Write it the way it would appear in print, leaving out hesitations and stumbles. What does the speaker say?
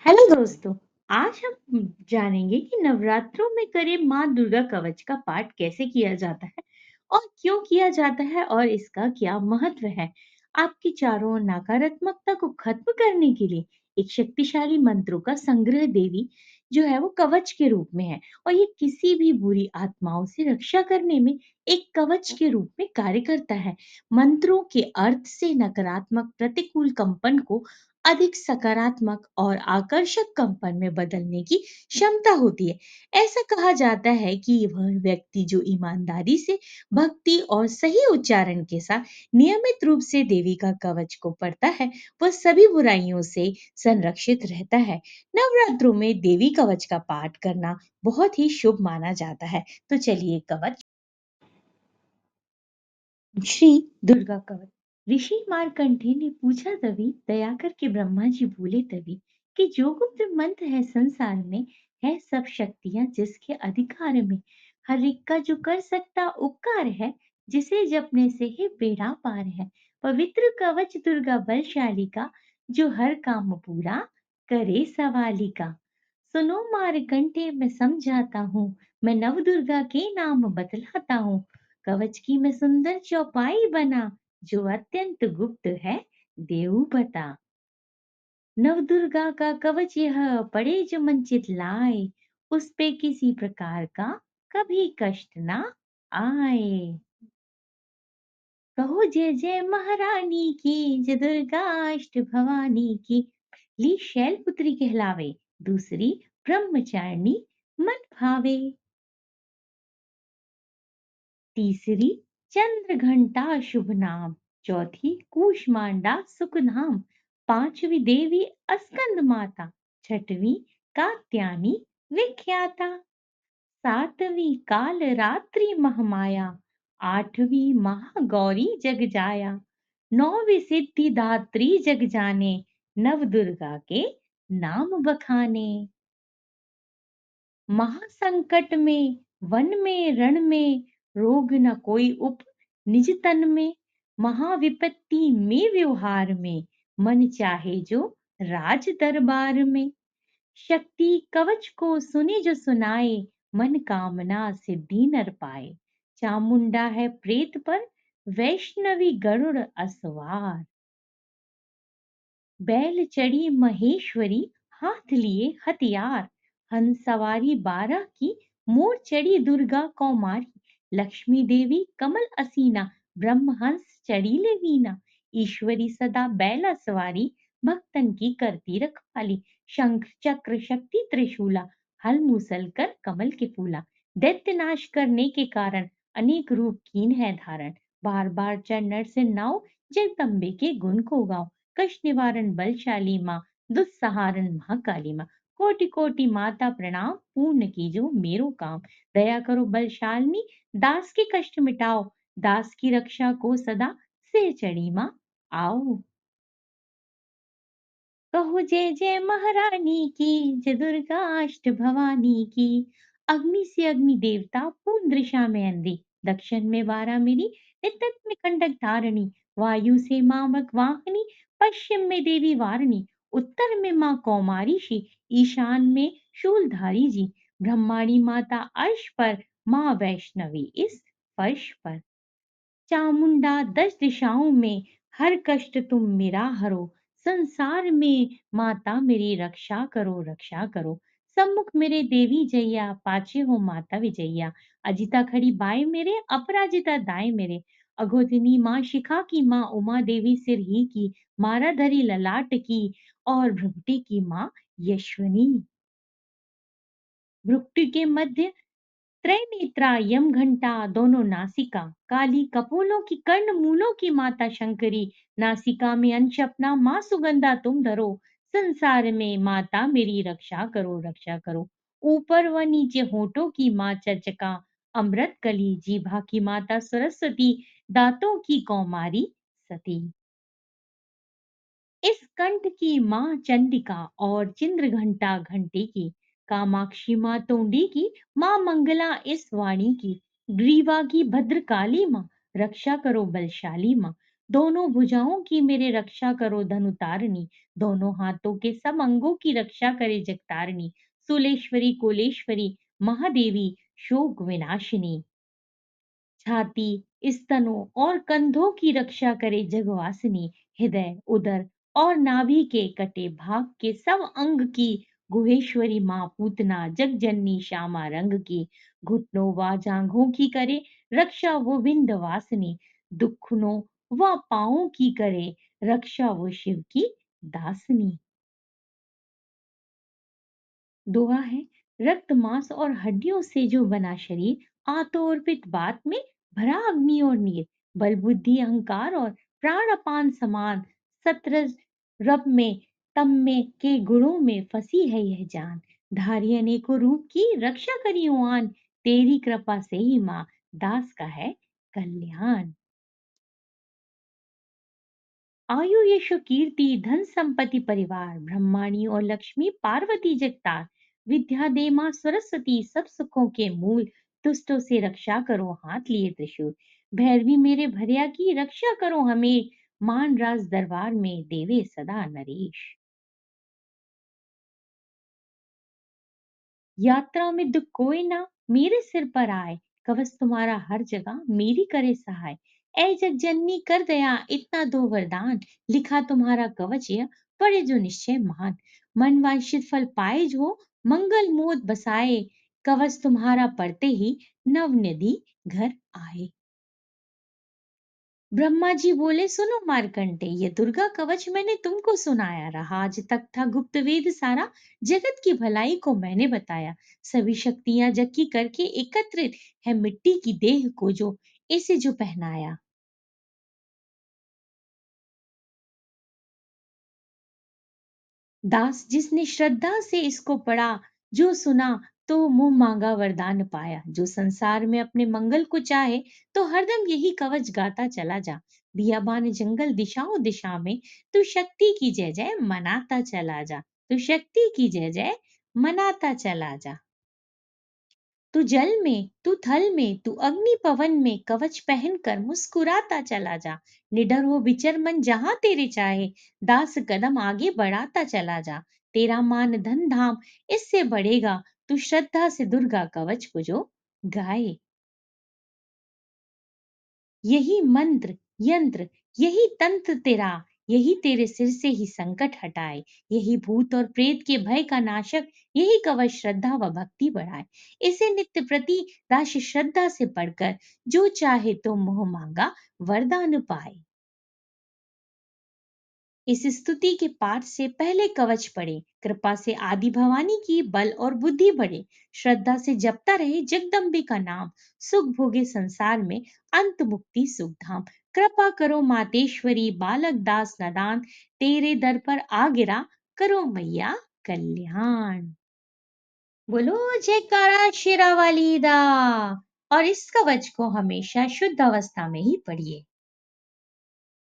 Hello दोस्तों। आज हम जानेंगे कि नवरात्रों में करे माँ दुर्गा कवच का पाठ कैसे किया जाता है और क्यों किया जाता है और इसका क्या महत्व है। आपकी चारों ओर नकारात्मकता को खत्म करने के लिए एक शक्तिशाली मंत्रों का संग्रह देवी जो है वो कवच के रूप में है और ये किसी भी बुरी आत्माओं से रक्षा करने में एक कवच के रूप में कार्य करता है। मंत्रों के अर्थ से नकारात्मक प्रतिकूल कंपन को अधिक सकारात्मक और आकर्षक कंपन में बदलने की क्षमता होती है। ऐसा कहा जाता है कि वह व्यक्ति जो ईमानदारी से भक्ति और सही उच्चारण के साथ नियमित रूप से देवी का कवच को पढ़ता है, वह सभी बुराइयों से संरक्षित रहता है। नवरात्रों में देवी कवच का पाठ करना बहुत ही शुभ माना जाता है। तो चलिए कवच श्री दुर्गा कवच। ऋषि मार्कंडेय ने पूछा तभी, दया करके ब्रह्मा जी बोले तभी, कि जो गुप्त मंत्र है संसार में, है सब शक्तियां जिसके अधिकार में। हर एक का जो कर सकता उपकार है, जिसे जपने से ही बेड़ा पार है। पवित्र कवच दुर्गा बलशाली का, जो हर काम पूरा करे सवाली का। सुनो मार्कंडेय मैं समझाता हूँ, मैं नव दुर्गा के नाम बतलाता हूँ। कवच की में सुंदर चौपाई बना, जो अत्यंत गुप्त है देऊ बता। नवदुर्गा का कवच यह पड़े जो मन चितलाए, उस पे किसी प्रकार का कभी कष्ट ना आए। कहो जय जय महारानी की, जय दुर्गा अष्ट भवानी की। ली शैलपुत्री कहलावे, दूसरी ब्रह्मचारिणी मन भावे। तीसरी चंद्र घंटा शुभ नाम, चौथी कूष्मांडा सुख नाम, पांचवी देवी अस्कंद माता, छठवीं कात्यायनी विख्याता, सातवीं काल रात्रि महामाया, आठवीं महागौरी जग जाया, नौवीं सिद्धिदात्री जग जाने, नव दुर्गा के नाम बखाने। महासंकट में वन में रण में, रोग न कोई उप निज तन में। महाविपत्ति में व्यवहार में, मन चाहे जो राज दरबार में। शक्ति कवच को सुने जो सुनाए, मन कामना सिद्धि नर पाए। चामुंडा है प्रेत पर, वैष्णवी गरुड़ असवार। बैल चढ़ी महेश्वरी, हाथ लिए हथियार। हंस सवारी 12 की, मोर चढ़ी दुर्गा कौमारी। लक्ष्मी देवी कमल असीना, ब्रह्म हंस चढ़ी ले वीना। ईश्वरी सदा बैला सवारी, भक्तन की करती रखवाली। शंख चक्र शक्ति त्रिशूला, हल मूसल कर कमल के फूला। दैत्य नाश करने के कारण, अनेक रूप कीन है धारण। बार बार चढ़ से नाव, जगदम्बे के गुण को गाओ। कष्ट निवारण बलशाली माँ, दुस्सहारण महाकाली माँ। कोटि कोटि माता प्रणाम, पूर्ण कीजो मेरो काम। दया करो बलशालिनी, दास के कष्ट मिटाओ। दास की रक्षा को सदा सिर चढ़ी माँ आओ। कहो जय जय महारानी की, जय दुर्गा अष्ट भवानी की। अग्नि से अग्नि देवता, पूर्ण दिशा में अंधी। दक्षिण में वारा मेरी, नित्य में कंडक धारणी। वायु से मामक वाहनी, पश्चिम में देवी वारिणी। उत्तर में माँ कौमारी शी, ईशान में शूलधारी जी। ब्रह्माणी माता अर्श पर, माँ वैष्णवी इस फर्श पर। चामुंडा 10 दिशाओं में, हर कष्ट तुम मेरा हरो। संसार में माता मेरी रक्षा करो रक्षा करो। सम्मुख मेरे देवी जैया, पाछे हो माता विजैया। अजिता खड़ी बाएं मेरे, अपराजिता दाएं मेरे। अघोरिनी माँ शिखा की माँ, उमा देवी सिर ही की। माराधरी ललाट की, और भ्रुकुटी की माँ यशवनी। भ्रुकुटी के मध्य त्रैनेत्रा, यम घंटा दोनों नासिका। काली कपोलों की, कर्ण मूलों की माता शंकरी। नासिका में अंश अपना, माँ सुगंधा तुम धरो। संसार में माता मेरी रक्षा करो रक्षा करो। ऊपर व नीचे होठों की माँ चर्चका। अमृत कली जीभा की माता सरस्वती। दांतों की कौमारी सती। इस कंठ की माँ चंडिका, और चिंद्र घंटा घंटी की। कामाक्षी माँ तोंडी की, माँ मंगला इस वाणी की। ग्रीवा की भद्रकाली माँ, रक्षा करो बलशाली माँ। दोनों भुजाओं की मेरे रक्षा करो धनुतारिणी, दोनों हाथों के सब अंगों की रक्षा करे जगतारिणी, सूलेश्वरी, कोलेश्वरी, महादेवी, शोक विनाशिनी। छाती, स्तनों और कंधों की रक्षा करे जगवासिनी, हृदय, उदर और नाभि के कटे भाग के सब अंग की गुहेश्वरी माँ पूतना जगजननी श्यामा रंग की, घुटनों व जांघों की करे रक्षा वो विंध्यवासिनी, दुखनों व पाँवों की करे रक्षा वो शिव की दासिनी। दोहा है, रक्त मांस और हड्डियों से जो बना शरीर आतो और पित्त बात में भरा अग्नि और नीर, बल बुद्धि अहंकार और प्राण अपान समान, सत्रज रब में तम में के गुणों में फंसी है यह जान, धारी अनेकों रूप की रक्षा करी आन, तेरी कृपा से ही माँ दास का है कल्याण। आयु यशो कीर्ति धन संपत्ति परिवार ब्रह्माणी और लक्ष्मी पार्वती जगतार, विद्या दे मां सरस्वती सब सुखों के मूल, दुष्टों से रक्षा करो हाथ लिए त्रिशूल, भैरवी मेरे भरिया की रक्षा करो हमें, मान राज दरबार में देवे सदा नरेश। यात्रा में दुख कोई ना मेरे सिर पर आए, कवच तुम्हारा हर जगह मेरी करे सहाय, ऐ जग जननी कर दया इतना दो वरदान, लिखा तुम्हारा कवच यह पढ़े जो निश्चय महान, मन वांछित फल पाए जो मंगल मोद बसाए, कवच तुम्हारा पढ़ते ही नव निधि घर आए। ब्रह्मा जी बोले सुनो मार्कंडे, ये दुर्गा कवच मैंने तुमको सुनाया, रहा आज तक था गुप्त वेद सारा, जगत की भलाई को मैंने बताया, सभी शक्तियां जग की करके एकत्रित है मिट्टी की देह को जो इसे जो पहनाया। दास जिसने श्रद्धा से इसको पढ़ा, जो सुना तो मुंह मांगा वरदान पाया, जो संसार में अपने मंगल को चाहे तो हरदम यही कवच गाता चला जा, बियाबान जंगल दिशाओं दिशा में तू शक्ति की जय जय मनाता चला जा, तू शक्ति की जय जय मनाता चला जा। तू जल में, तू थल में, तू अग्नि पवन में कवच पहन कर मुस्कुराता चला जा, निडर हो विचर मन जहां तेरे चाहे, दास कदम आगे बढ़ाता चला जा, तेरा मान धन धाम इससे बढ़ेगा, तू श्रद्धा से दुर्गा कवच को जो गाए। यही मंत्र यंत्र यही तंत्र तेरा, यही तेरे सिर से ही संकट हटाए, यही भूत और प्रेत के भय का नाशक, यही कवच श्रद्धा व भक्ति बढ़ाए, इसे नित्य प्रति राशि श्रद्धा से पढ़कर जो चाहे तो मोह मांगा वरदान पाए। इस स्तुति के पाठ से पहले कवच पढ़े, कृपा से आदि भवानी की बल और बुद्धि बढ़े, श्रद्धा से जपता रहे जगदम्बे का नाम, सुख भोगे संसार में अंत मुक्ति सुख धाम, कृपा करो मातेश्वरी बालक दास नदान, तेरे दर पर आ गिरा करो मैया कल्याण। बोलो जयकारा शेरा वाली दा। और इस कवच को हमेशा शुद्ध अवस्था में ही पढ़िए।